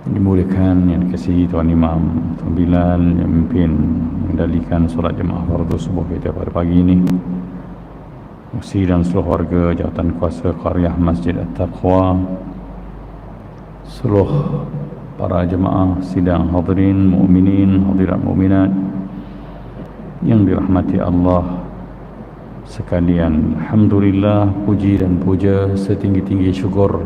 Dimuliakan yang dikasihi Tuan Imam Tuan Bilal yang memimpin mengendalikan solat jemaah fardu subuh kita pada pagi ini. Musi dan seluruh warga jawatan kuasa Qaryah Masjid At-Taqwa, seluruh para jemaah sidang hadirin mukminin, hadirat mukminat yang dirahmati Allah sekalian. Alhamdulillah, puji dan puja setinggi-tinggi syukur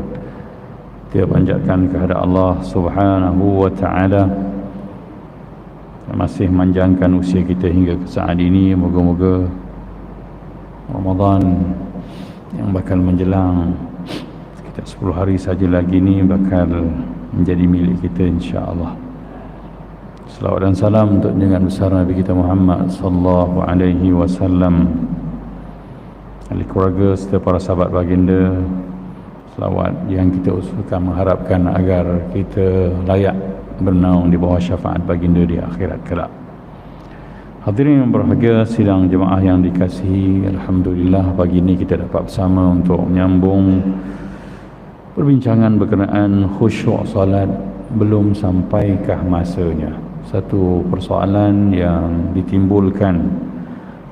kita panjatkan kepada Allah Subhanahu wa ta'ala yang masih manjangkan usia kita hingga ke saat ini. Moga-moga Ramadan yang bakal menjelang sekitar 10 hari saja lagi ni bakal menjadi milik kita insya-Allah. Selawat dan salam untuk junjungan besar Nabi kita Muhammad sallallahu alaihi wasallam, ahli keluarga serta para sahabat baginda. Selawat yang kita usulkan mengharapkan agar kita layak bernaung di bawah syafaat baginda di akhirat kelak. Hadirin yang berbahagia, sidang jemaah yang dikasihi, alhamdulillah pagi ini kita dapat bersama untuk menyambung perbincangan berkenaan khusyuk salat belum sampaikah masanya. Satu persoalan yang ditimbulkan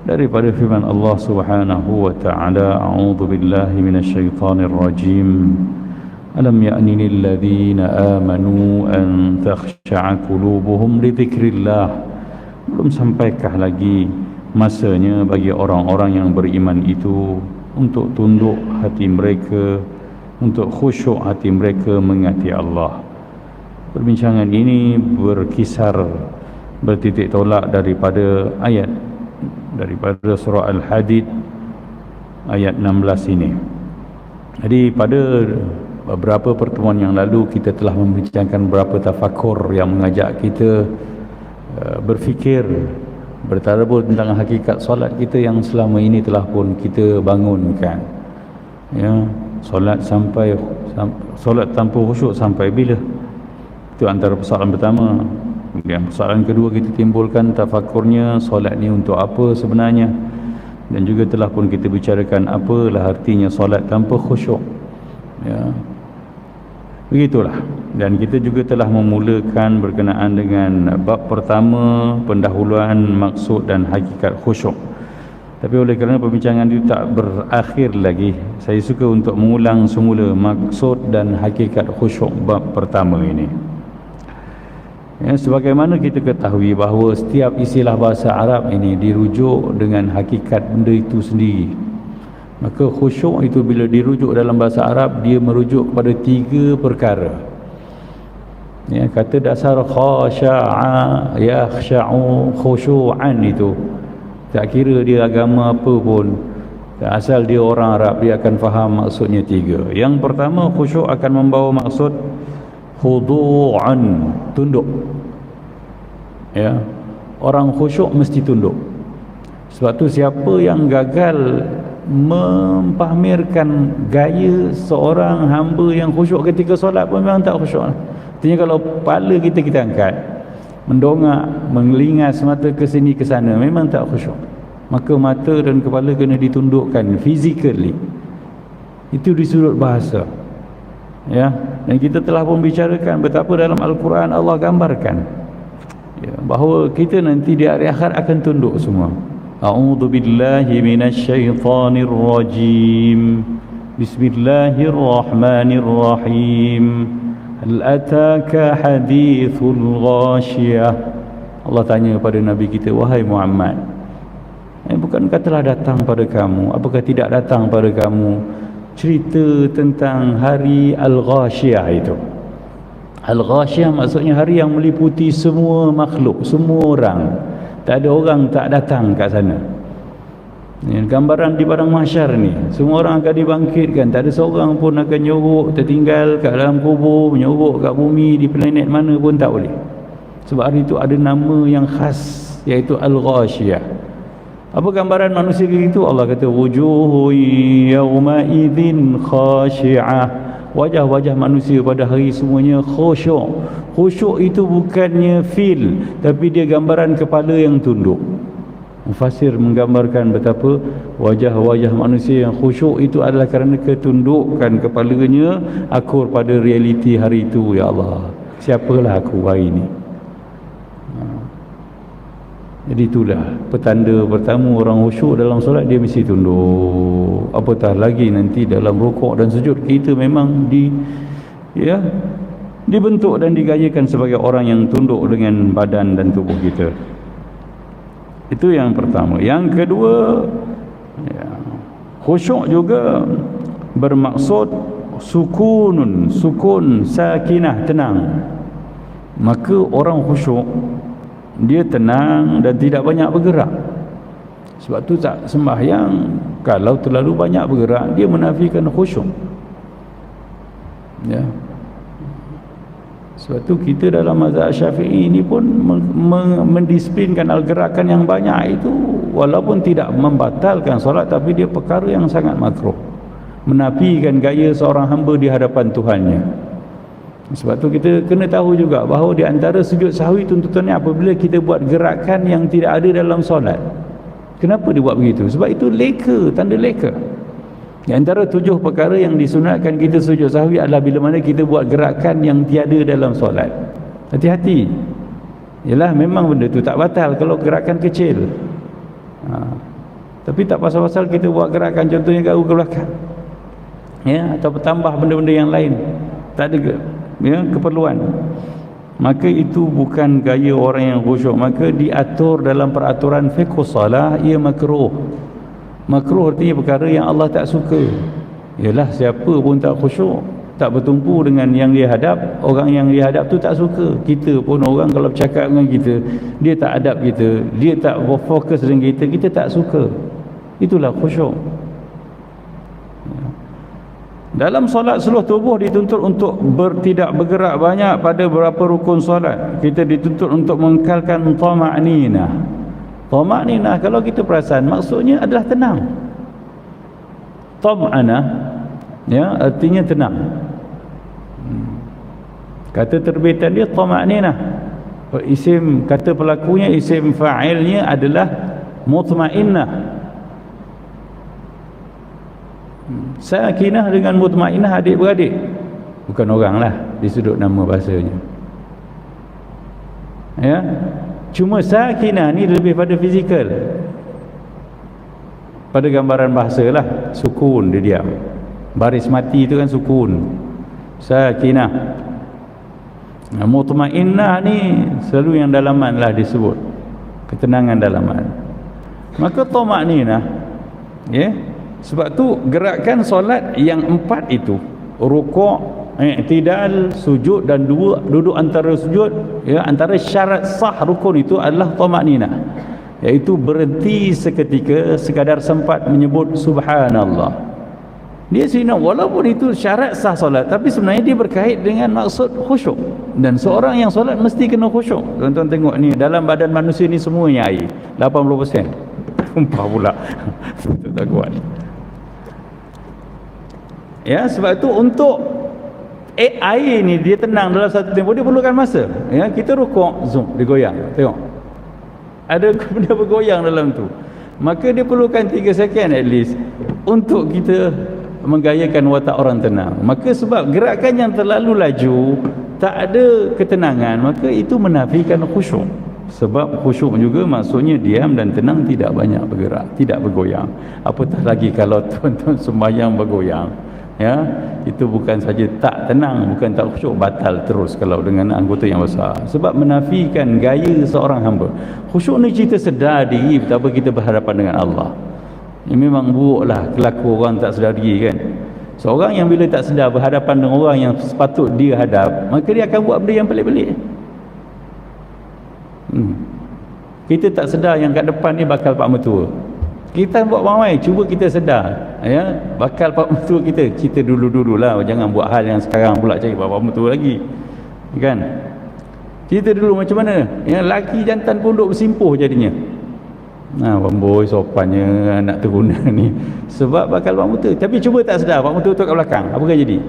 daripada firman Allah Subhanahu wa ta'ala, a'udzu billahi minasyaitonir rajim, alam ya'ni lil ladzina amanu an takhsha'a qulubuhum li dzikrillah. Belum sampaikah lagi masanya bagi orang-orang yang beriman itu untuk tunduk hati mereka, untuk khusyuk hati mereka mengingati Allah. Perbincangan ini berkisar bertitik tolak daripada ayat daripada surah Al-Hadid ayat 16 ini. Jadi pada beberapa pertemuan yang lalu kita telah membincangkan beberapa tafakur yang mengajak kita berfikir, bertadabbur tentang hakikat solat kita yang selama ini telah pun kita bangunkan. Ya, solat tanpa khusyuk sampai bila? Itu antara persoalan pertama. Kemudian persoalan kedua kita timbulkan tafakurnya, solat ni untuk apa sebenarnya, dan juga telah pun kita bicarakan apalah artinya solat tanpa khusyuk. Ya, begitulah. Dan kita juga telah memulakan berkenaan dengan bab pertama, pendahuluan maksud dan hakikat khusyuk. Tapi oleh kerana perbincangan itu tak berakhir lagi, saya suka untuk mengulang semula maksud dan hakikat khusyuk bab pertama ini. Ya, sebagaimana kita ketahui bahawa setiap istilah bahasa Arab ini dirujuk dengan hakikat benda itu sendiri. Maka khusyuk itu bila dirujuk dalam bahasa Arab, dia merujuk kepada 3 perkara. Ya, kata dasar khasya'a, yakhsha'u, khusyu'an itu tak kira dia agama apa pun, asal dia orang Arab, dia akan faham maksudnya 3. Yang pertama, khusyuk akan membawa maksud khudu'an, tunduk. Ya, orang khusyuk mesti tunduk. Sebab tu siapa yang gagal mempamerkan gaya seorang hamba yang khusyuk ketika solat pun memang tak khusyuk. Artinya kalau kepala kita angkat, mendongak, mengelingas mata ke sini ke sana, memang tak khusyuk. Maka mata dan kepala kena ditundukkan physically. Itu di sudut bahasa. Ya, dan kita telah pun bicarakan betapa dalam Al-Quran Allah gambarkan, ya, bahawa kita nanti di hari akhir akan tunduk semua. A'udzu billahi minasyaitonir rajim. Bismillahirrahmanirrahim. Hal ataka hadithul ghashiyah. Allah tanya kepada Nabi kita, wahai Muhammad, bukankah telah datang pada kamu, apakah tidak datang pada kamu cerita tentang hari Al-Ghashiyah itu? Al-Ghashiyah maksudnya hari yang meliputi semua makhluk, semua orang. Tak ada orang tak datang kat sana. Ini gambaran di padang mahsyar ni, semua orang akan dibangkitkan, tak ada seorang pun akan nyorok tertinggal kat dalam kubur, nyorok kat bumi di planet mana pun tak boleh. Sebab hari itu ada nama yang khas, iaitu Al-Ghashiyah. Apa gambaran manusia itu? Allah kata wujuhu yawma idzin khashi'ah. Wajah-wajah manusia pada hari semuanya khusyuk. Khusyuk itu bukannya feel, tapi dia gambaran kepala yang tunduk. Mufassir menggambarkan betapa wajah-wajah manusia yang khusyuk itu adalah kerana ketundukan kepalanya akur pada realiti hari itu. Ya Allah, siapalah aku hari ni. Jadi itulah petanda pertama orang khusyuk dalam solat, dia mesti tunduk. Apatah lagi nanti dalam rukuk dan sujud, kita memang dibentuk dan digayakan sebagai orang yang tunduk dengan badan dan tubuh kita. Itu yang pertama. Yang kedua, khusyuk juga bermaksud sukun, sakinah, tenang. Maka orang khusyuk dia tenang dan tidak banyak bergerak. Sebab tu tak sembahyang kalau terlalu banyak bergerak, dia menafikan khusyuk. Ya. Sebab tu kita dalam mazhab Syafi'i ini pun mendisiplinkan gerakan yang banyak itu, walaupun tidak membatalkan solat, tapi dia perkara yang sangat makruh, menafikan gaya seorang hamba di hadapan Tuhannya. Sebab tu kita kena tahu juga bahawa di antara sujud sahwi tuntutannya apabila kita buat gerakan yang tidak ada dalam solat. Kenapa dia buat begitu? Sebab itu leka, tanda leka. Di antara 7 perkara yang disunatkan kita sujud sahwi adalah bila mana kita buat gerakan yang tiada dalam solat. Hati-hati. Yalah, memang benda tu tak batal kalau gerakan kecil. Tapi tak pasal-pasal kita buat gerakan contohnya garu ke belakang, ya, atau tambah benda-benda yang lain. Tak ada keperluan. Maka itu bukan gaya orang yang khusyuk. Maka diatur dalam peraturan fiqh salah, ia makruh. Makruh artinya perkara yang Allah tak suka. Yalah, siapa pun tak khusyuk, tak bertumpu dengan yang dia hadap, orang yang dia hadap tu tak suka. Kita pun orang kalau bercakap dengan kita, dia tak adab kita, dia tak fokus dengan kita, kita tak suka. Itulah khusyuk. Dalam solat seluruh tubuh dituntut untuk tidak bergerak banyak pada beberapa rukun solat. Kita dituntut untuk mengekalkan tama'ninah. Tama'ninah kalau kita perasan maksudnya adalah tenang. Tam'anah, ya, artinya tenang. Kata terbitan dia tama'ninah. Isim kata pelakunya, isim fa'ilnya adalah mutmainnah. Sakinah dengan mutmainnah adik-beradik, bukan orang lah di sudut nama bahasanya, ya. Cuma sakinah ni lebih pada fizikal, pada gambaran bahasa lah. Sukun, dia diam. Baris mati itu kan sukun, sakinah. Mutmainnah ni selalu yang dalaman lah disebut, ketenangan dalaman. Maka tamakninah, ya. Sebab tu gerakan solat yang 4 itu, rukuk, i'tidal, sujud dan duduk antara sujud, ya, antara syarat sah rukun itu adalah tamakninah, iaitu berhenti seketika sekadar sempat menyebut subhanallah. Dia sebenarnya walaupun itu syarat sah solat, tapi sebenarnya dia berkait dengan maksud khusyuk. Dan seorang yang solat mesti kena khusyuk. Tuan-tuan tengok ni, dalam badan manusia ni semuanya air 80%. Tumpah pula. Tak kuat. Ya, sebab itu untuk air ni dia tenang dalam satu tempoh, dia perlukan masa. Ya, kita rukuk, zoom, dia goyang. Tengok. Ada benda bergoyang dalam tu. Maka dia perlukan 3 second at least untuk kita menggayakan watak orang tenang. Maka sebab gerakan yang terlalu laju, tak ada ketenangan, maka itu menafikan khusyuk. Sebab khusyuk juga maksudnya diam dan tenang, tidak banyak bergerak, tidak bergoyang. Apatah lagi kalau tuan-tuan sembahyang bergoyang, ya, itu bukan saja tak tenang, bukan tak khusyuk, batal terus kalau dengan anggota yang besar. Sebab menafikan gaya seorang hamba. Khusyuk ni kita sedar diri betapa kita berhadapan dengan Allah. Ini memang buruklah kelaku orang tak sedar diri kan. Seorang yang bila tak sedar berhadapan dengan orang yang sepatut dia hadap, maka dia akan buat benda yang pelik-pelik. Kita tak sedar yang kat depan ni bakal pak mertua. Kita buat mamai, cuba kita sedar, ya, bakal pak mertua kita dulu-dululah, jangan buat hal yang sekarang pula cari pak mertua lagi, kan. Kita dulu macam mana, ya, laki jantan pun duk bersimpuh jadinya. Bamboi sopannya anak terguna ni, sebab bakal pak mertua. Tapi cuba tak sedar, pak mertua tu kat belakang, apa kan jadi?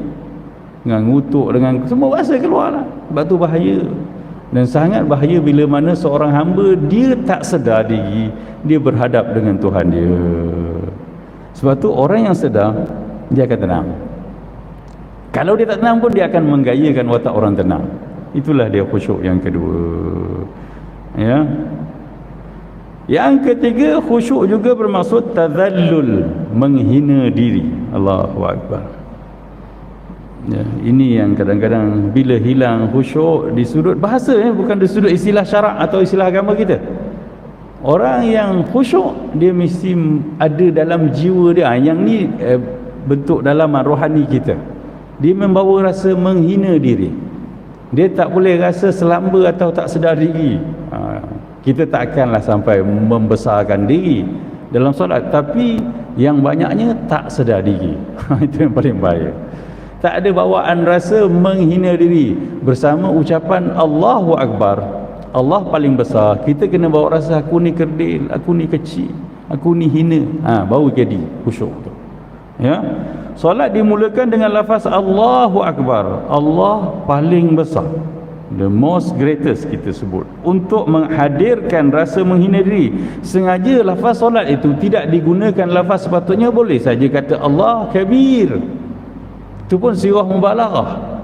Dengan ngutuk, dengan semua bahasa keluar lah. Sebab tu bahaya. Dan sangat bahaya bila mana seorang hamba dia tak sedar diri, dia berhadap dengan Tuhan dia. Sebab tu orang yang sedar, dia akan tenang. Kalau dia tak tenang pun dia akan menggayakan watak orang tenang. Itulah dia khusyuk yang kedua. Ya. Yang ketiga, khusyuk juga bermaksud tadhallul, menghina diri. Allahu akbar. Ya, ini yang kadang-kadang bila hilang khusyuk di sudut bahasa, bukan di sudut istilah syarak atau istilah agama kita. Orang yang khusyuk dia mesti ada dalam jiwa dia. Yang ni bentuk dalaman rohani kita. Dia membawa rasa menghina diri. Dia tak boleh rasa selamba atau tak sedar diri. Kita takkanlah sampai membesarkan diri dalam solat, tapi yang banyaknya tak sedar diri. Itu yang paling bahaya. Tak ada bawaan rasa menghina diri bersama ucapan Allahu Akbar. Allah paling besar. Kita kena bawa rasa aku ni kerdil, aku ni kecil, aku ni hina. Baru jadi khusyuk tu. Ya. Solat dimulakan dengan lafaz Allahu Akbar. Allah paling besar. The most greatest kita sebut. Untuk menghadirkan rasa menghina diri. Sengaja lafaz solat itu tidak digunakan lafaz sepatutnya, boleh saja kata Allah Kabir. Itu pun sirah mubalaghah.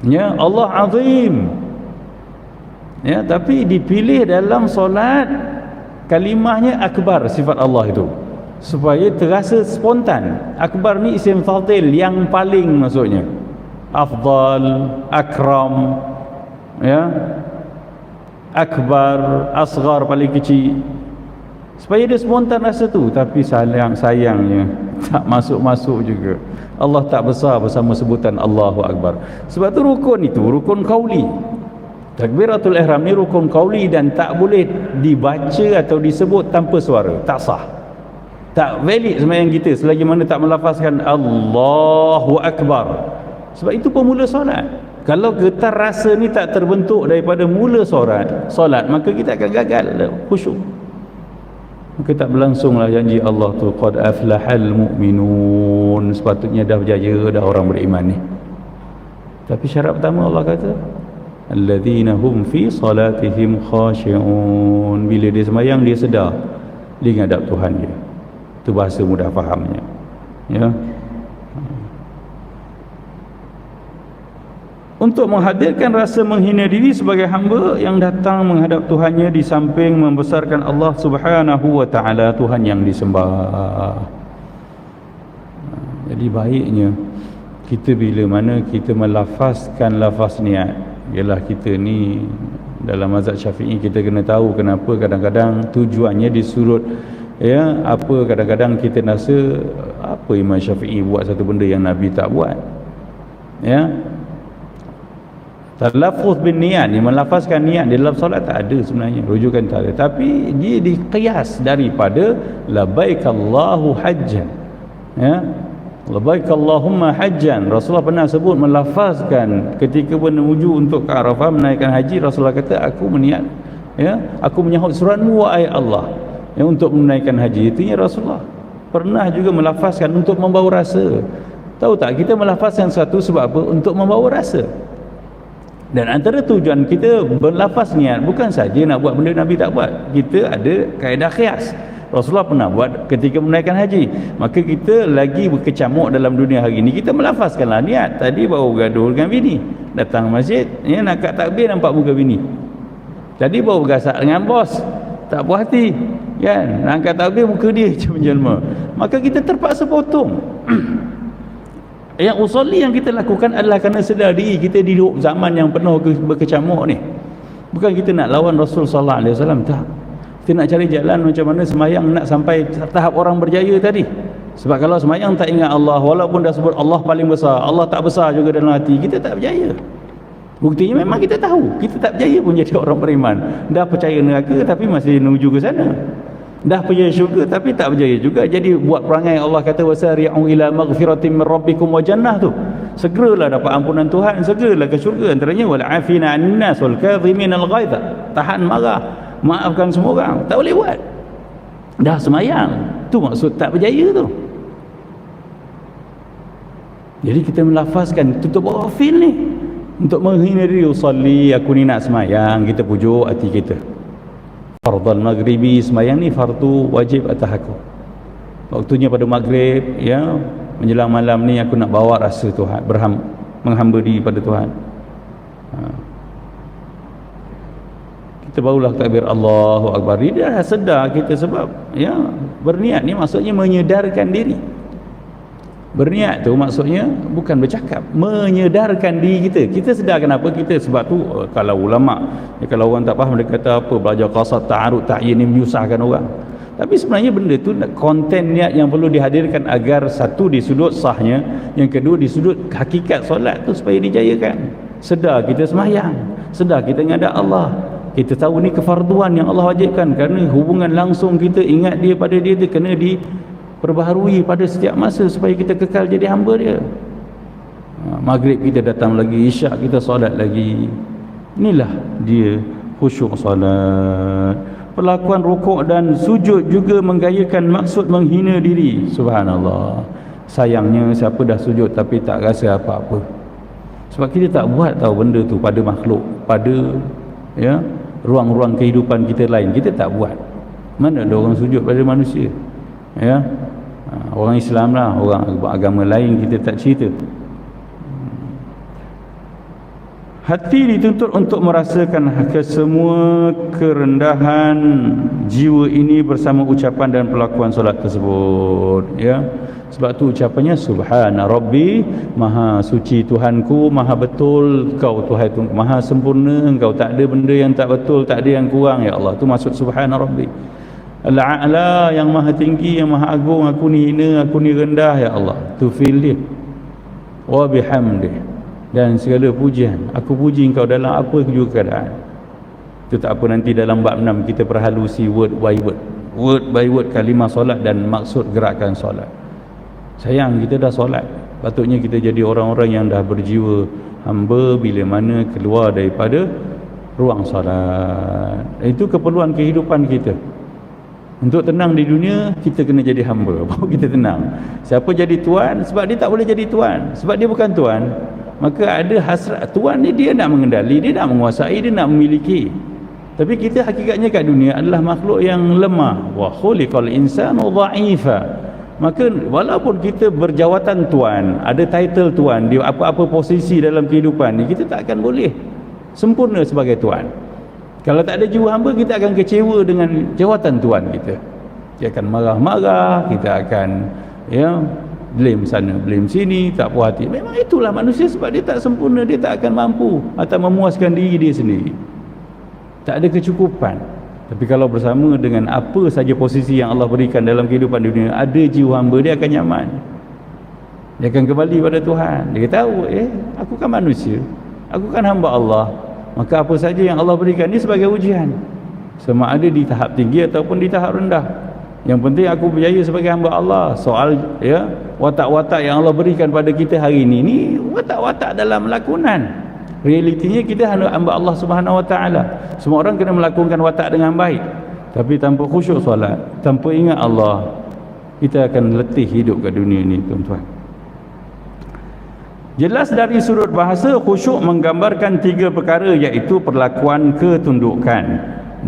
Ya, Allah Azim. Ya, tapi dipilih dalam solat kalimahnya akbar, sifat Allah itu, supaya terasa spontan. Akbar ni isim fadil, yang paling maksudnya. Afdal, akram, ya. Akbar, asghar, paling kecil. Supaya dia spontan rasa tu. Tapi sayangnya tak masuk-masuk juga. Allah tak besar bersama sebutan Allahu Akbar. Sebab tu rukun itu rukun qauli. Takbiratul ihram ni rukun qauli dan tak boleh dibaca atau disebut tanpa suara. Tak sah. Tak valid sembahyang kita selagi mana tak melafazkan Allahu Akbar. Sebab itu pemula solat. Kalau getar rasa ni tak terbentuk daripada mula solat, maka kita akan gagal khusyuk. Maka tak berlangsunglah janji Allah tu, qad aflahal mu'minun. Sepatutnya dah berjaya dah orang beriman ni. Tapi syarat pertama Allah kata alladzina hum fi salatihim khashi'un. Bila dia sembahyang dia sedar dia ngadap Tuhan dia. Itu bahasa mudah fahamnya. Ya. Untuk menghadirkan rasa menghina diri sebagai hamba yang datang menghadap Tuhannya di samping membesarkan Allah Subhanahu wa taala, Tuhan yang disembah. Jadi baiknya kita bila mana kita melafazkan lafaz niat, ialah kita ni dalam mazhab Syafi'i kita kena tahu kenapa kadang-kadang tujuannya disuruh, ya, apa kadang-kadang kita rasa apa Imam Syafi'i buat satu benda yang Nabi tak buat. Ya. Talaffuz bin niat ni, melafazkan niat di dalam solat tak ada sebenarnya, rujukan tak ada, tapi dia diqiyas daripada labbaik Allahu hajjan. Ya, labbaik Allahumma hajjan. Rasulullah pernah sebut melafazkan ketika menuju untuk ke Arafah menaikkan haji. Rasulullah kata aku berniat, ya, aku menyahut suratmu wahai Allah, ya, untuk menaikkan haji. Itu ya Rasulullah pernah juga melafazkan untuk membawa rasa. Tahu tak, kita melafazkan satu sebab apa? Untuk membawa rasa. Dan antara tujuan kita berlafaz niat bukan saja nak buat benda Nabi tak buat. Kita ada kaedah qiyas. Rasulullah pernah buat ketika menaikkan haji. Maka kita lagi berkecamuk dalam dunia hari ini, kita melafazkanlah niat. Tadi baru gaduh dengan bini, datang masjid, ya, nak kat takbir nampak muka bini. Tadi baru bergasak dengan bos, tak puas hati, kan, nak angkat takbir muka dia macam menjelma. Maka kita terpaksa potong. Yang usolli yang kita lakukan adalah kerana sedar diri kita di zaman yang penuh berkecamuk ni. Bukan kita nak lawan Rasul sallallahu alaihi wasallam, tak. Kita nak cari jalan macam mana sembahyang nak sampai tahap orang berjaya tadi. Sebab kalau sembahyang tak ingat Allah, walaupun dah sebut Allah paling besar, Allah tak besar juga dalam hati, kita tak berjaya. Buktinya memang kita tahu kita tak berjaya pun jadi orang beriman. Dah percaya neraka tapi masih menuju ke sana. Dah percaya syurga tapi tak berjaya juga. Jadi buat perangai Allah kata wasari'u ila maghfiratin min rabbikum wa jannah tu. Segeralah dapat ampunan Tuhan, segeralah ke syurga. Antaranya wal afina 'anil nas wal kadhimin al ghaidha. Tahan marah, maafkan semua orang. Tak boleh buat. Dah semayang. Tu maksud tak berjaya tu. Jadi kita melafazkan tutup ghafil ni untuk menghina diri. Usalli, aku ni nak semayang. Kita pujuk hati kita. Fardal maghribi, semayang ni fardu wajib atas aku. Waktunya pada maghrib, ya, menjelang malam ni aku nak bawa rasa Tuhan, menghamba diri pada Tuhan. Kita barulah takbir Allahu Akbar, dia dah sedar kita, sebab ya berniat ni maksudnya menyedarkan diri. Berniat tu maksudnya bukan bercakap, menyedarkan diri kita. Kita sedar kenapa kita, sebab tu kalau ulama ya, kalau orang tak faham dia kata apa, belajar qasad ta'arud ta'yin ni menyusahkan orang. Tapi sebenarnya benda tu konten niat yang perlu dihadirkan agar satu di sudut sahnya, yang kedua di sudut hakikat solat tu supaya dijayakan. Sedar kita sembahyang, sedar kita menghadap Allah. Kita tahu ni kefarduan yang Allah wajibkan, kerana hubungan langsung kita ingat dia pada dia tu kena diperbaharui pada setiap masa supaya kita kekal jadi hamba dia. Maghrib kita datang lagi, isyak kita solat lagi. Inilah dia khusyuk solat. Perlakuan rukuk dan sujud juga menggayakan maksud menghina diri. Subhanallah. Sayangnya siapa dah sujud tapi tak rasa apa-apa. Sebab kita tak buat tahu benda tu pada makhluk, pada ya ruang-ruang kehidupan kita lain, kita tak buat. Mana ada orang sujud pada manusia, ya orang Islam lah, orang agama lain kita tak cerita. Hati dituntut untuk merasakan kesemua kerendahan jiwa ini bersama ucapan dan perlakuan solat tersebut, ya. Sebab tu ucapannya subhana rabbi, maha suci Tuhanku, maha betul kau Tuhan itu, maha sempurna engkau, tak ada benda yang tak betul, tak ada yang kurang, ya Allah. Tu maksud subhana rabbi. Al-a'la, yang maha tinggi, yang maha agung, aku ni hina, aku ni rendah, ya Allah. Tu feel dia. Wa bihamdih, dan segala pujian, aku puji engkau dalam apa juga keadaan. Itu tak apa, nanti dalam bab 6 kita perhalusi word by word, word by word kalimah solat dan maksud gerakan solat. Sayang kita dah solat, patutnya kita jadi orang-orang yang dah berjiwa hamba bila mana keluar daripada ruang solat. Itu keperluan kehidupan kita. Untuk tenang di dunia, kita kena jadi hamba, baru kita tenang. Siapa jadi tuan? Sebab dia tak boleh jadi tuan, sebab dia bukan tuan. Maka ada hasrat tuan ni, dia nak mengendali, dia nak menguasai, dia nak memiliki. Tapi kita hakikatnya kat dunia adalah makhluk yang lemah. Wa khuliqal insanu dha'ifa. Maka walaupun kita berjawatan tuan, ada title tuan di apa-apa posisi dalam kehidupan ni, kita tak akan boleh sempurna sebagai tuan. Kalau tak ada jiwa hamba, kita akan kecewa dengan jawatan tuan kita. Kita akan marah-marah, kita akan ya blame sana, blame sini, tak puas hati. Memang itulah manusia, sebab dia tak sempurna, dia tak akan mampu atau memuaskan diri dia sendiri. Tak ada kecukupan. Tapi kalau bersama dengan apa saja posisi yang Allah berikan dalam kehidupan dunia, ada jiwa hamba, dia akan nyaman. Dia akan kembali pada Tuhan. Dia tahu, aku kan manusia, aku kan hamba Allah. Maka apa saja yang Allah berikan ni sebagai ujian, sama ada di tahap tinggi ataupun di tahap rendah. Yang penting aku berjaya sebagai hamba Allah. Soal ya watak-watak yang Allah berikan pada kita hari ini, ni watak-watak dalam lakonan. Realitinya kita hamba Allah Subhanahu Wa Taala. Semua orang kena melakukan watak dengan baik. Tapi tanpa khusyuk solat, tanpa ingat Allah, kita akan letih hidup kat dunia ni, tuan-tuan. Jelas dari sudut bahasa, khusyuk menggambarkan 3 perkara, iaitu perlakuan ketundukan,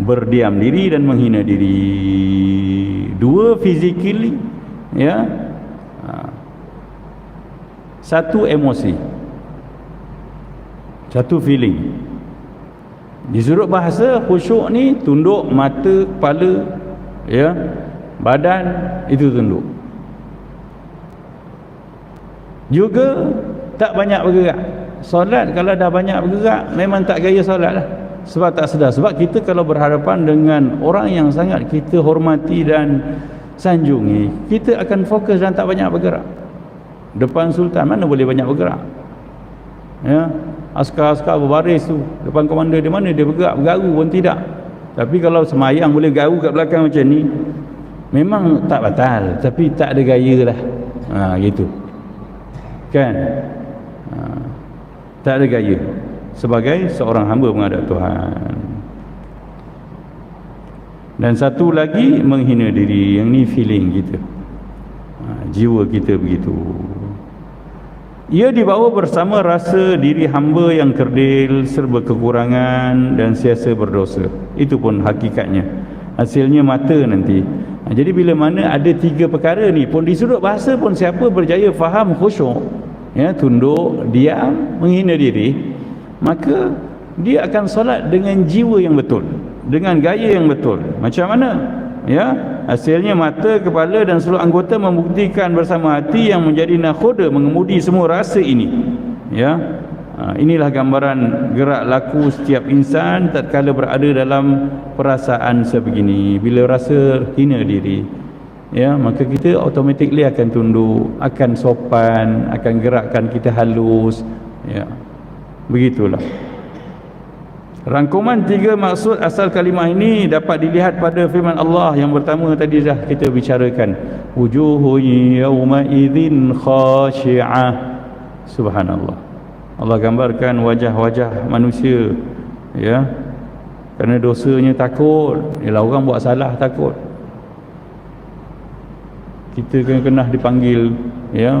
berdiam diri dan menghina diri. 2 physically, ya. 1 emosi, 1 feeling. Di sudut bahasa, khusyuk ni tunduk, mata, kepala, ya, badan itu tunduk. Juga tak banyak bergerak. Solat kalau dah banyak bergerak, memang tak gaya solat lah. Sebab tak sedar. Sebab kita kalau berhadapan dengan orang yang sangat kita hormati dan sanjungi, kita akan fokus dan tak banyak bergerak. Depan sultan mana boleh banyak bergerak, ya. Askar-askar berbaris tu depan komander, di mana dia bergerak, bergaru pun tidak. Tapi kalau semayang boleh garu kat belakang macam ni, memang tak batal, tapi tak ada gaya lah. Gitu kan. Tak ada gaya sebagai seorang hamba menghadap Tuhan. Dan satu lagi, menghina diri. Yang ni feeling kita, jiwa kita begitu. Ia dibawa bersama rasa diri hamba yang kerdil, serba kekurangan dan siasa berdosa. Itu pun hakikatnya, hasilnya mata nanti. Jadi bila mana ada 3 perkara ni pun, di sudut bahasa pun siapa berjaya faham khusyuk, ya, tunduk, diam, menghina diri, maka dia akan solat dengan jiwa yang betul, dengan gaya yang betul. Macam mana? Ya, hasilnya mata, kepala dan seluruh anggota membuktikan bersama hati yang menjadi nakhoda mengemudi semua rasa ini. Ya, inilah gambaran gerak laku setiap insan tatkala berada dalam perasaan sebegini. Bila rasa hina diri, ya, maka kita automatically akan tunduk, akan sopan, akan gerakkan kita halus. Ya, begitulah. Rangkuman 3 maksud asal kalimah ini dapat dilihat pada firman Allah yang pertama tadi dah kita bicarakan, wujuhu yawma idzin khashi'ah. Subhanallah, Allah gambarkan wajah-wajah manusia, ya, kerana dosanya takut. Ialah orang buat salah takut. Kita kena dipanggil, ya,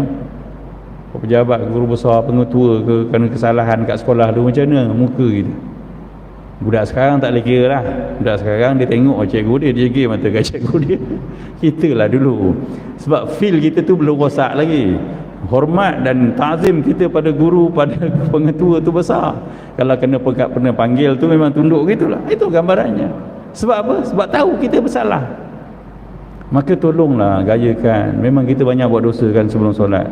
pejabat, guru besar, pengetua ke kerana kesalahan kat sekolah tu, macam mana muka kita? Budak sekarang tak boleh kira lah. Budak sekarang dia tengok cikgu dia jaga mata kat cikgu dia. Kita lah dulu, sebab feel kita tu belum rosak lagi. Hormat dan ta'zim kita pada guru, pada pengetua tu besar. Kalau kena panggil tu memang tunduk gitulah. Itu gambarannya. Sebab apa? Sebab tahu kita bersalah. Maka tolonglah gayakan. Memang kita banyak buat dosa kan sebelum solat.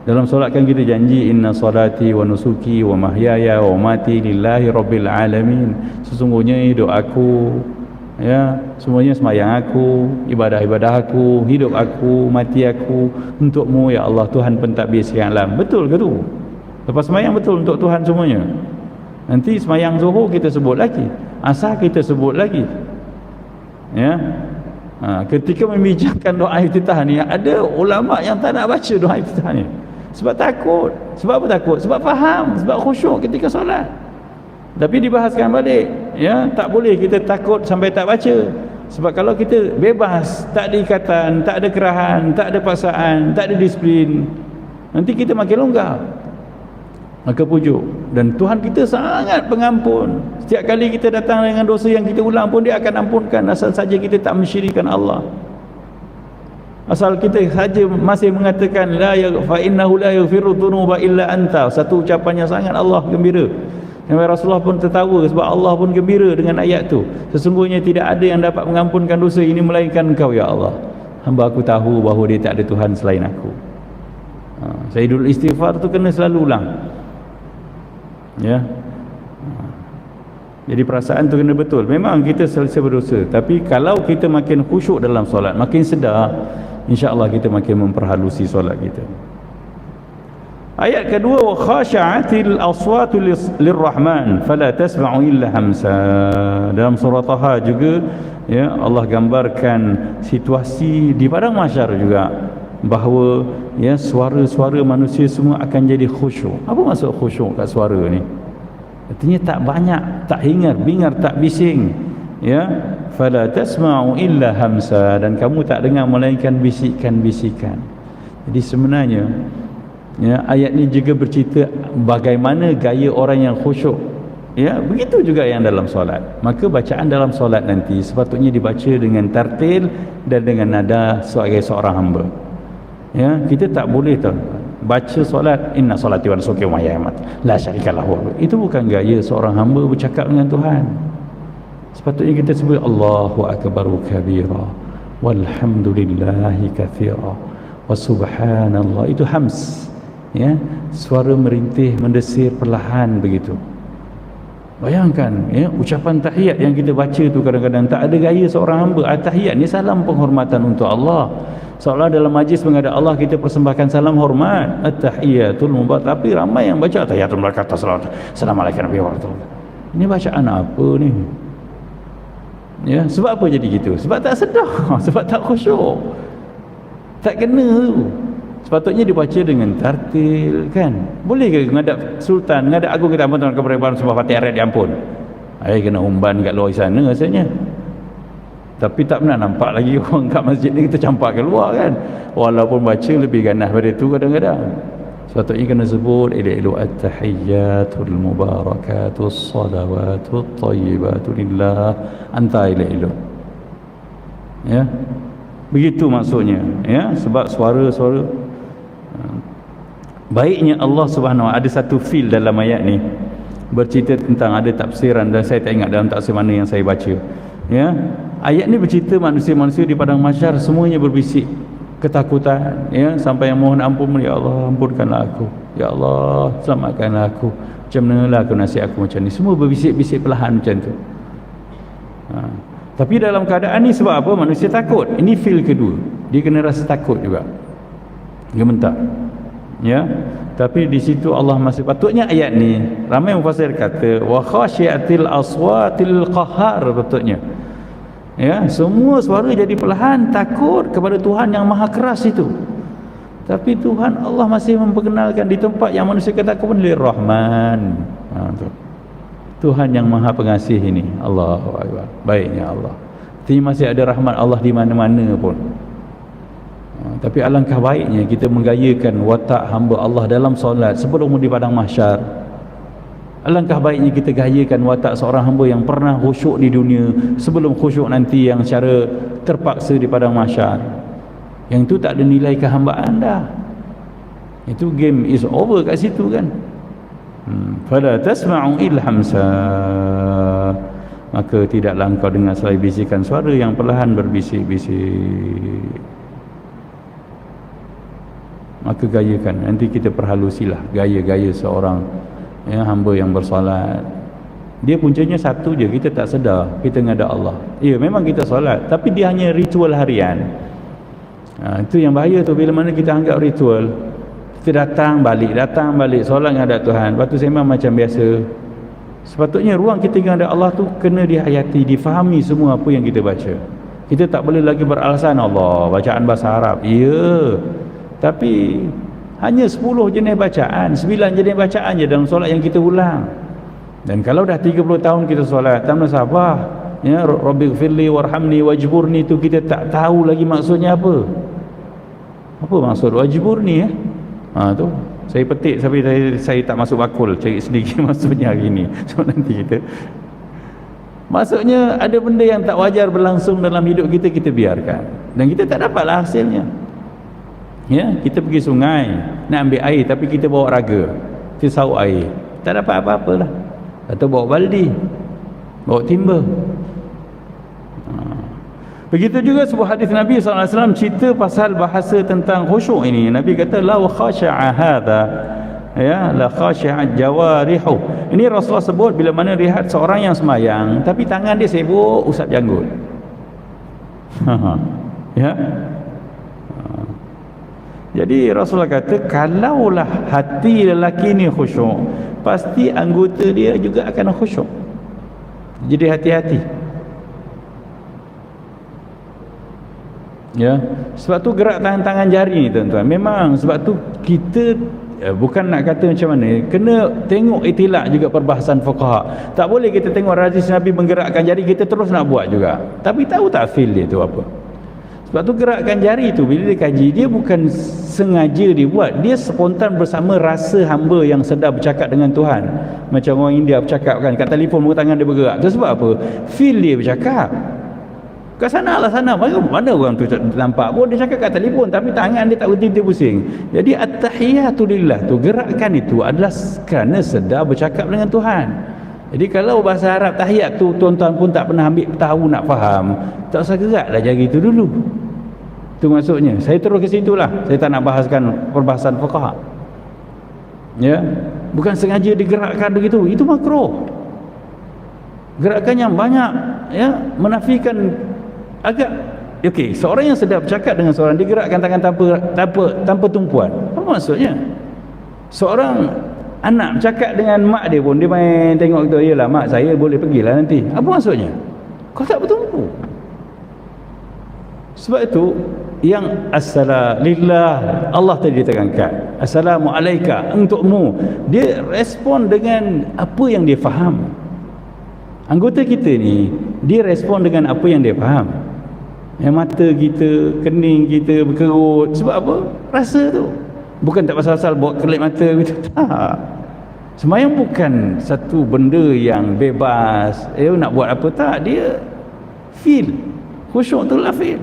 Dalam solat kan kita janji, inna salati wa nusuki wa mahyaya wa mati lillahi rabbil alamin. Sesungguhnya hidup aku, ya, semuanya sembahyang aku, ibadah-ibadah aku, hidup aku, mati aku untukmu ya Allah, Tuhan pentadbir sekalian alam. Betul ke tu? Lepas sembahyang betul untuk Tuhan semuanya. Nanti sembahyang zuhur kita sebut lagi, asar kita sebut lagi. Ya. Ketika membincangkan doa iftitah ni, ada ulama yang tak nak baca doa iftitah ni. Sebab takut. Sebab apa takut? Sebab faham, sebab khusyuk ketika solat. Tapi dibahaskan balik, ya, tak boleh kita takut sampai tak baca. Sebab kalau kita bebas, tak ada ikatan, tak ada kerahan, tak ada paksaan, tak ada disiplin, nanti kita makin longgar. Maka pujuk, dan Tuhan kita sangat pengampun. Setiap kali kita datang dengan dosa yang kita ulang pun dia akan ampunkan, asal saja kita tak mensyirikkan Allah. Asal kita saja masih mengatakan la ya fa innahu la yaghfiru dzunuba illa anta. Satu ucapannya sangat Allah gembira. Dan Rasulullah pun tertawa sebab Allah pun gembira dengan ayat tu. Sesungguhnya tidak ada yang dapat mengampunkan dosa ini melainkan Engkau ya Allah. Hamba aku tahu bahawa dia tak ada Tuhan selain aku. Sayyidul istighfar tu kena selalu ulang. Ya. Jadi perasaan tu kena betul. Memang kita selesa berdosa, tapi kalau kita makin khusyuk dalam solat, makin sedar, insya-Allah kita makin memperhalusi solat kita. Ayat kedua, wa khashatil aswatu lirrahman fala tasma'u illa hamsa. Dalam surah Taha juga, ya, Allah gambarkan situasi di padang mahsyar juga, bahawa, ya, suara-suara manusia semua akan jadi khusyuk. Apa maksud khusyuk kat suara ni? Artinya tak banyak, tak hingar-bingar, tak bising, ya. Fala tasma'u illa hamsa, dan kamu tak dengar melainkan bisikan-bisikan. Jadi sebenarnya, ya, ayat ni juga bercerita bagaimana gaya orang yang khusyuk. Ya, begitu juga yang dalam solat. Maka bacaan dalam solat nanti sepatutnya dibaca dengan tartil dan dengan nada sebagai seorang hamba. Ya, kita tak boleh baca solat inna salati wa nusuki wa mahyaya la syarika lahu. Itu bukan gaya seorang hamba bercakap dengan Tuhan. Sepatutnya kita sebut Allahu akbaru kabira walhamdulillahi katsira wa subhanallah. Itu hams, ya, suara merintih, mendesir perlahan begitu. Bayangkan, ya, ucapan tahiyat yang kita baca tu kadang-kadang tak ada gaya seorang hamba. Tahiyat ni salam penghormatan untuk Allah. Seolah dalam majlis menghadap Allah kita persembahkan salam hormat, at-tahiyatul mubarak. Tapi ramai yang baca tahiyatul mubarak, assalamualaikum warahmatullahi wabarakatuh. Ini bacaan apa ni? Ya, sebab apa jadi gitu? Sebab tak sedar, sebab tak khusyuk, tak kena tu. Sepatutnya dibaca dengan tartil, kan? Boleh ke menghadap sultan, menghadap agung kita ampun kepada sebuah Fatihah ayat diampun? Kena umban kat luar sana rasanya. Tapi tak pernah nampak lagi orang kat masjid ni kita campak keluar, kan? Walaupun baca lebih ganas pada itu kadang-kadang. Sepatutnya kena sebut ila at-tahiyyatul mubarakatus salawatut thayyibatu lillah anta ila. Ya. Begitu maksudnya, ya, sebab suara-suara baiknya Allah Subhanahu ada satu feel dalam ayat ni. bercerita tentang ada tafsiran dan saya tak ingat dalam tafsir mana yang saya baca. Ya, ayat ni bercerita manusia-manusia di padang mahsyar semuanya berbisik ketakutan, ya, sampai yang mohon ampun, ya Allah ampunkanlah aku, ya Allah selamatkanlah aku, macam manalah aku nasib aku macam ni. Semua berbisik-bisik perlahan macam tu. Tapi dalam keadaan ni sebab apa? Manusia takut. Ini feel kedua, dia kena rasa takut juga, gemetar, ya. Tapi di situ Allah masih, patutnya ayat ni ramai mufassir kata wa khasyiatil aswatil qahar, patutnya, ya, semua suara jadi perlahan, takut kepada Tuhan yang maha keras itu. Tapi Tuhan Allah masih memperkenalkan di tempat yang manusia kata pun Rahman. Tuhan yang maha pengasih ini, Allahu Akbar, baiknya Allah. Jadi masih ada rahmat Allah di mana-mana pun. Tapi alangkah baiknya kita menggayakan watak hamba Allah dalam solat sebelum di padang mahsyar. Alangkah baiknya kita gayakan watak seorang hamba yang pernah khusyuk di dunia sebelum khusyuk nanti yang secara terpaksa di padang mahsyar. Yang itu tak ada nilai kehambaan dah. Itu game is over kat situ kan. Fala tasma'u illa hamsa, maka tidaklah engkau dengar selain bisikan suara yang perlahan berbisik-bisik. Maka gayakan, nanti kita perhalusilah gaya-gaya seorang, ya, hamba yang bersolat. Dia puncanya satu je, kita tak sedar kita ngada Allah. Ya, memang kita solat, tapi dia hanya ritual harian. Itu yang bahaya tu, bila mana kita anggap ritual, kita datang balik solat ngadap Tuhan, lepas tu sembang macam biasa. Sepatutnya ruang kita ngadap Allah tu kena dihayati, difahami semua apa yang kita baca. Kita tak boleh lagi beralasan Allah bacaan bahasa Arab, ya, tapi hanya 10 jenis bacaan, 9 jenis bacaan je dalam solat yang kita ulang. Dan kalau dah 30 tahun kita solat, tak sabar, ya, Rabbighfirli warhamni wajburni, tu kita tak tahu lagi maksudnya apa. Apa maksud wajburni, ya? Tu saya petik sampai saya tak masuk bakul cari sedikit maksudnya hari ni. So nanti kita, maksudnya ada benda yang tak wajar berlangsung dalam hidup kita, kita biarkan dan kita tak dapatlah hasilnya. Ya, kita pergi sungai nak ambil air tapi kita bawa raga, kita sauk air, tak dapat apa-apa lah. Atau bawa baldi, bawa timba. Begitu juga sebuah hadis Nabi SAW cerita pasal bahasa tentang khusyuk ini. Nabi kata la khasha'a hadha, ya, la khasha'a jawarihu. Ini Rasulullah sebut bila mana lihat seorang yang semayang tapi tangan dia sibuk usap janggut. Ya. Jadi Rasulullah kata kalaulah hati lelaki ni khusyuk, pasti anggota dia juga akan khusyuk. Jadi hati-hati. Ya, sebab tu gerak tangan jari ni tuan-tuan, memang sebab tu kita bukan nak kata macam mana, kena tengok itilak juga perbahasan fuqaha. Tak boleh kita tengok hadis Nabi menggerakkan jari kita terus nak buat juga, tapi tahu tak feel dia tu apa. Sebab tu gerakkan jari tu bila dia kaji, dia bukan sengaja dia buat, dia spontan bersama rasa hamba yang sedar bercakap dengan Tuhan. Macam orang India bercakap kan, kat telefon pun tangan dia bergerak. Tu sebab apa? Feel dia bercakap. Kat sana lah sana, mana orang tu nampak pun dia cakap kat telefon tapi tangan dia tak berhenti pusing. Jadi at-tahiyatu lillah tu, gerakan itu adalah kerana sedar bercakap dengan Tuhan. Jadi kalau bahasa Arab tahiyat tu tuan-tuan pun tak pernah ambil tahu nak faham, tak usah geraklah jari itu dulu. Tu maksudnya. Saya terus ke situ lah, saya tak nak bahaskan perbahasan fuqaha. Ya, bukan sengaja digerakkan begitu, itu makruh. Gerakan yang banyak, ya, menafikan agak. Okey, seorang yang sedap bercakap dengan seorang, digerakkan tangan tanpa tumpuan. Apa maksudnya? Seorang anak bercakap dengan mak dia pun, dia main tengok tu, yalah mak saya boleh pergilah nanti. Apa maksudnya? Kau tak bertumpu. Sebab itu yang as-salalillah, Allah tadi tekankan assalamualaika, untukmu. Dia respon dengan apa yang dia faham. Anggota kita ni, dia respon dengan apa yang dia faham. Yang mata kita, kening kita berkerut. Sebab apa? Rasa tu. Bukan tak pasal-pasal bawa kelip mata gitu. Tak. Sembahyang bukan satu benda yang bebas. Nak buat apa tak. Dia feel. Khusyuk tu lah feel.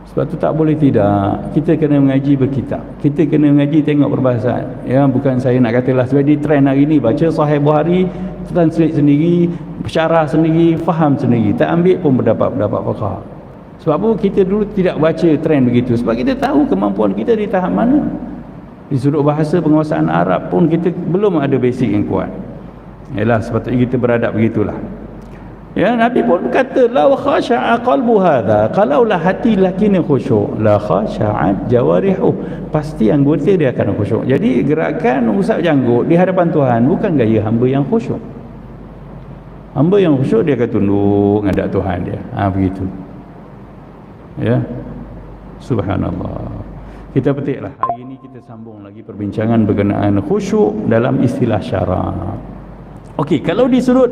Sebab tu tak boleh tidak, kita kena mengaji berkitab, kita kena mengaji tengok perbahasan. Ya, bukan saya nak katalah sebab di trend hari ni baca Sahih Bukhari, translate sendiri, syarah sendiri, faham sendiri, tak ambil pun pendapat-pendapat pakar. Sebab apa kita dulu tidak baca trend begitu? Sebab kita tahu kemampuan kita di tahap mana. Di sudut bahasa penguasaan Arab pun kita belum ada basic yang kuat. Yalah, sepatutnya kita beradab begitulah. Ya, Nabi pun kata law khasha'a qalbu hadha, kalaulah hati lelaki ni khusyuk, la khasha'at jawarihu, pasti anggota dia akan khusyuk. Jadi gerakan usap janggut di hadapan Tuhan bukan gaya hamba yang khusyuk. Hamba yang khusyuk dia akan tunduk menghadap Tuhan dia. Begitu. Ya. Subhanallah. Kita petiklah hari ini, kita sambung lagi perbincangan berkenaan khusyuk dalam istilah syarak. Okey, kalau di sudut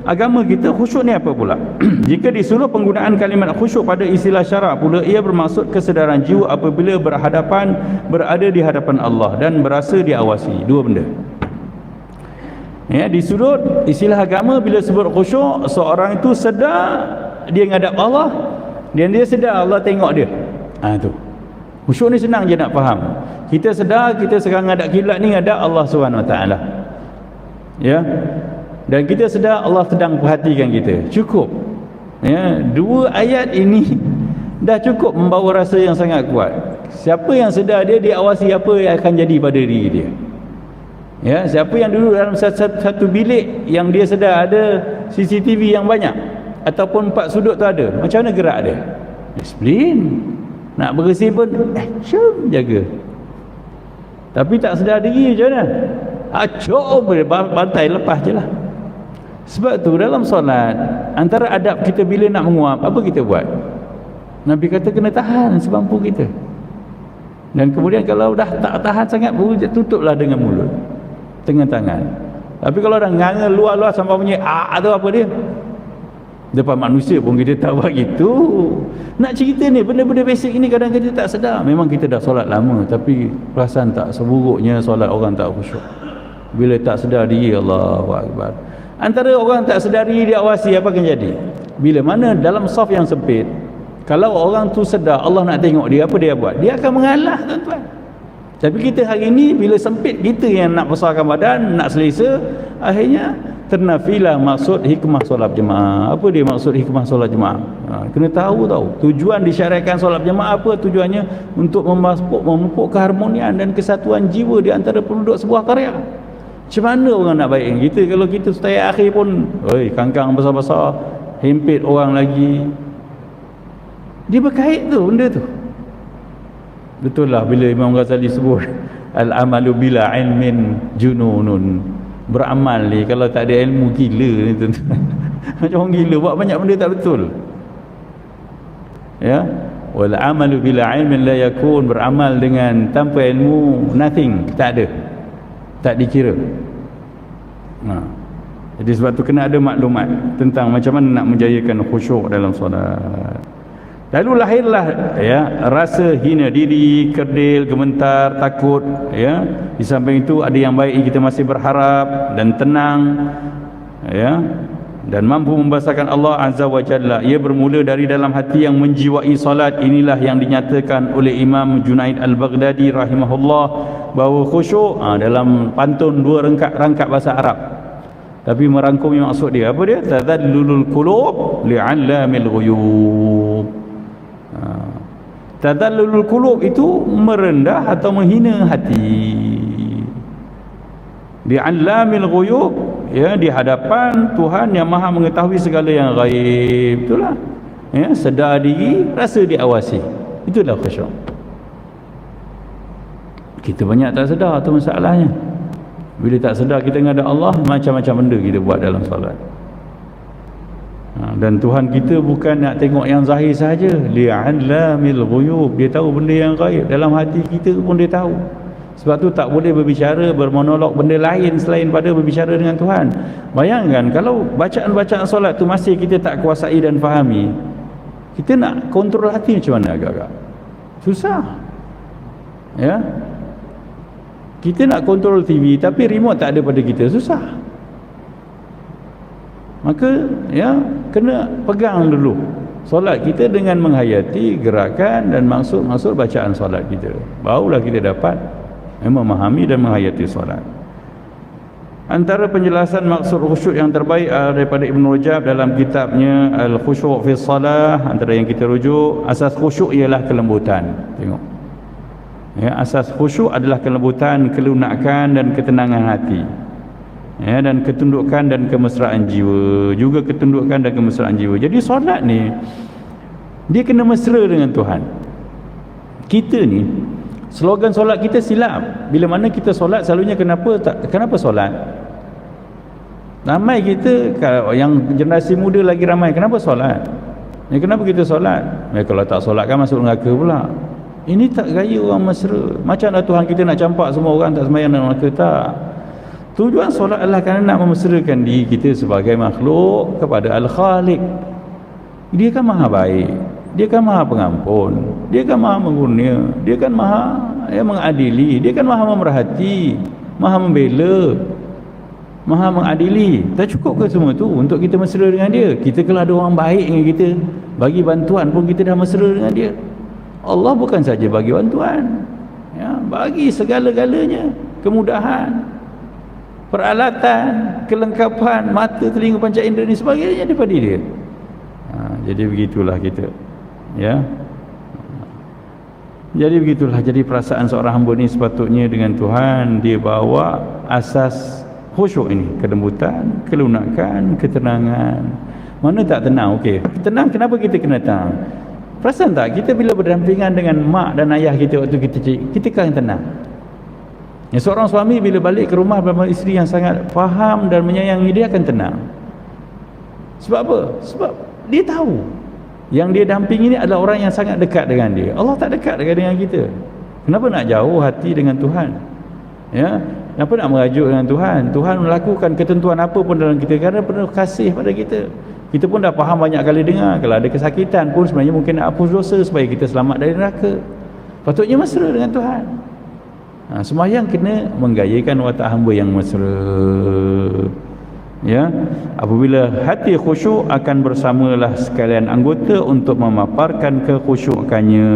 agama kita, khusyuk ni apa pula? Jika di sudut penggunaan kalimat khusyuk pada istilah syarak pula, ia bermaksud kesedaran jiwa apabila berada di hadapan Allah dan berasa diawasi. Dua benda. Ya, di sudut istilah agama, bila sebut khusyuk, seorang itu sedar dia menghadap Allah dan dia sedar Allah tengok dia. Tu. Khusyuk ni senang je nak faham. Kita sedar kita sekarang menghadap kiblat ni menghadap Allah SWT. Ya. Dan kita sedar Allah sedang perhatikan kita. Cukup. Ya, dua ayat ini dah cukup membawa rasa yang sangat kuat. Siapa yang sedar dia diawasi, apa yang akan jadi pada diri dia. Ya, siapa yang duduk dalam satu bilik yang dia sedar ada CCTV yang banyak ataupun 4 sudut tu ada, macam mana gerak dia? Disiplin. Nak bersih pun action jaga. Tapi tak sedar diri macam mana? Bantai lepas je lah. Sebab tu dalam solat, antara adab kita bila nak menguap, apa kita buat? Nabi kata kena tahan semampu kita. Dan kemudian kalau dah tak tahan sangat, tutuplah dengan mulut, dengan tangan. Tapi kalau dah nganga luar-luar sampai bunyi tu apa dia? Depan manusia pun kita tak buat gitu. Nak cerita ni, benda-benda basic ini kadang kita tak sedar. Memang kita dah solat lama, tapi perasaan tak seburuknya solat orang tak khusyuk. Bila tak sedar diri, Allahu Akbar. Antara orang tak sedar diri diawasi, apa akan jadi? Bila mana dalam saf yang sempit, kalau orang tu sedar Allah nak tengok dia, apa dia buat? Dia akan mengalah, tuan-tuan. Tapi kita hari ini bila sempit, kita yang nak besarkan badan, nak selesa, akhirnya ternafilah maksud hikmah solat jemaah. Apa dia maksud hikmah solat jemaah? Kena tahu tujuan disyariatkan solat jemaah apa? Tujuannya untuk memupuk keharmonian dan kesatuan jiwa di antara penduduk sebuah karya. Macam mana orang nak baik kita kalau kita setiap akhir pun kangkang besar-besar, hempit orang lagi. Dia berkait tu benda tu. Betul lah bila Imam Ghazali sebut al-amalu bila ilmin jununun. Beramal ni kalau tak ada ilmu gila ni tuan-tuan. Macam orang gila buat banyak benda tak betul. Ya, wal amalu bila ilmin la yakun, beramal dengan tanpa ilmu nothing, tak ada, tak dikira. Jadi sebab tu kena ada maklumat tentang macam mana nak menjayakan khusyuk dalam solat. Lalu lahirlah rasa hina diri, kerdil, gemetar, takut. Ya, di samping itu ada yang baik kita masih berharap dan tenang. Ya, dan mampu membesarkan Allah Azza wa Jalla. Ia bermula dari dalam hati yang menjiwai salat. Inilah yang dinyatakan oleh Imam Junaid Al-Baghdadi rahimahullah, bahawa khusyuk dalam pantun 2 rangkap bahasa Arab, tapi merangkumi maksud dia. Apa dia? Tadallulul qulub li'allamil ghuyub. Tadallulul qulub itu merendah atau menghina hati. Li'allamil ghuyub, ya, di hadapan Tuhan yang Maha mengetahui segala yang gaib. Itulah. Ya, sedar diri, rasa diawasi. Itulah khusyuk. Kita banyak tak sedar tu masalahnya. Bila tak sedar kita menghadap Allah, macam-macam benda kita buat dalam solat. Dan Tuhan kita bukan nak tengok yang zahir sahaja. Li'allamil ghuyub, dia tahu benda yang gaib. Dalam hati kita pun dia tahu. Sebab tu tak boleh berbicara, bermonolog benda lain selain pada berbicara dengan Tuhan. Bayangkan kalau bacaan-bacaan solat tu masih kita tak kuasai dan fahami, kita nak kontrol hati macam mana agak-agak? Susah. Ya. Kita nak kontrol TV tapi remote tak ada pada kita, susah. Maka ya, kena pegang dulu. Solat kita dengan menghayati gerakan dan maksud-maksud bacaan solat kita, barulah kita dapat memahami dan menghayati solat. Antara penjelasan maksud khusyuk yang terbaik daripada Ibn Rajab dalam kitabnya Al-Khusyuk fi Salah, antara yang kita rujuk, asas khusyuk ialah kelembutan. Tengok ya, asas khusyuk adalah kelembutan, kelunakan dan ketenangan hati ya, dan ketundukan dan kemesraan jiwa, juga ketundukan dan kemesraan jiwa. Jadi solat ni dia kena mesra dengan Tuhan. Kita ni slogan solat kita silap. Bila mana kita solat selalunya kenapa solat? Ramai kita yang generasi muda lagi ramai, kenapa solat? Ya, kenapa kita solat? Ya, kalau tak solat kan masuk neraka pula. Ini tak gaya orang mesra. Macam dah Tuhan kita nak campak semua orang tak sembahyang dalam neraka? Tak. Tujuan solat adalah kerana nak memesrakan diri kita sebagai makhluk kepada Al-Khaliq. Dia kan maha baik, dia kan maha pengampun, dia kan maha mengurnia, dia kan maha mengadili, dia kan maha memerhati, maha membela, maha mengadili. Tak cukup ke semua tu untuk kita mesra dengan dia? Kita kalau ada orang baik dengan kita, bagi bantuan pun kita dah mesra dengan dia. Allah bukan saja bagi bantuan ya, bagi segala-galanya, kemudahan, peralatan, kelengkapan, mata, telinga, panca indera ni sebagainya daripada dia. Jadi begitulah kita ya. Jadi begitulah, jadi perasaan seorang hamba ni sepatutnya dengan Tuhan dia bawa asas khusyuk ini, kelembutan, kelunakan, ketenangan. Mana tak tenang? Okey, tenang, kenapa kita kena tenang? Perasan tak kita bila berdampingan dengan mak dan ayah kita waktu kita kecil, kita kan tenang. Ya, seorang suami bila balik ke rumah bersama isteri yang sangat faham dan menyayangi, dia akan tenang. Sebab apa? Sebab dia tahu yang dia dampingi ini adalah orang yang sangat dekat dengan dia. Allah tak dekat dengan kita. Kenapa nak jauh hati dengan Tuhan? Ya, kenapa nak merajuk dengan Tuhan? Tuhan melakukan ketentuan apa pun dalam kita kerana penuh kasih pada kita. Kita pun dah faham banyak kali dengar, kalau ada kesakitan pun sebenarnya mungkin nak hapus dosa supaya kita selamat dari neraka. Patutnya mesra dengan Tuhan. Sembahyang kena menggayakan watak hamba yang mesra. Ya, apabila hati khusyuk akan bersamalah sekalian anggota untuk memaparkan kekhusyukannya.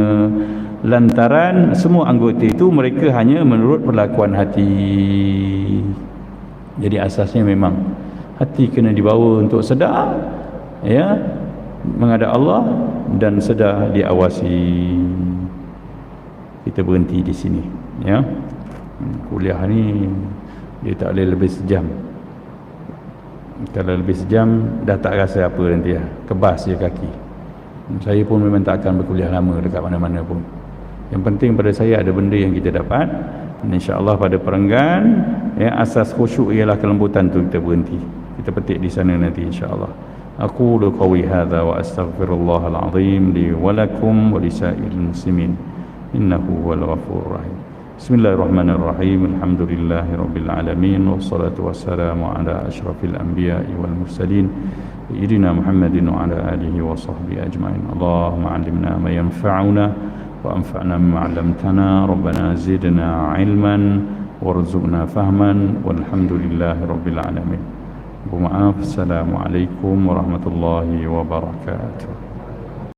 Lantaran semua anggota itu mereka hanya menurut perlakuan hati. Jadi asasnya memang hati kena dibawa untuk sedar ya menghadap Allah dan sedar diawasi. Kita berhenti di sini ya. Kuliah ni dia tak boleh lebih sejam. Kalau lebih sejam dah tak rasa apa nanti ya. Kebas je kaki. Saya pun memang tak akan berkuliah lama dekat mana-mana pun. Yang penting pada saya ada benda yang kita dapat. InsyaAllah pada perenggan ya, asas khusyuk ialah kelembutan tu kita berhenti. Kita petik di sana nanti insyaAllah. Aqulu qawli hadha wa astaghfirullahal azim li wa lakum wa lisairil muslimin innahu huwal ghafurur rahim. Bismillahirrahmanirrahim. Alhamdulillahirabbil alamin wassalatu wassalamu ala asyrafil anbiya'i wal mursalin sayyidina Muhammadin wa ala alihi wa sahbihi ajma'in. Allahumma 'allimna ma yanfa'una wa anfa'na bima 'allamtana. Rabbana zidna 'ilman warzuqna fahman walhamdulillahirabbil alamin. Maaf. Assalamualaikum warahmatullahi wabarakatuh.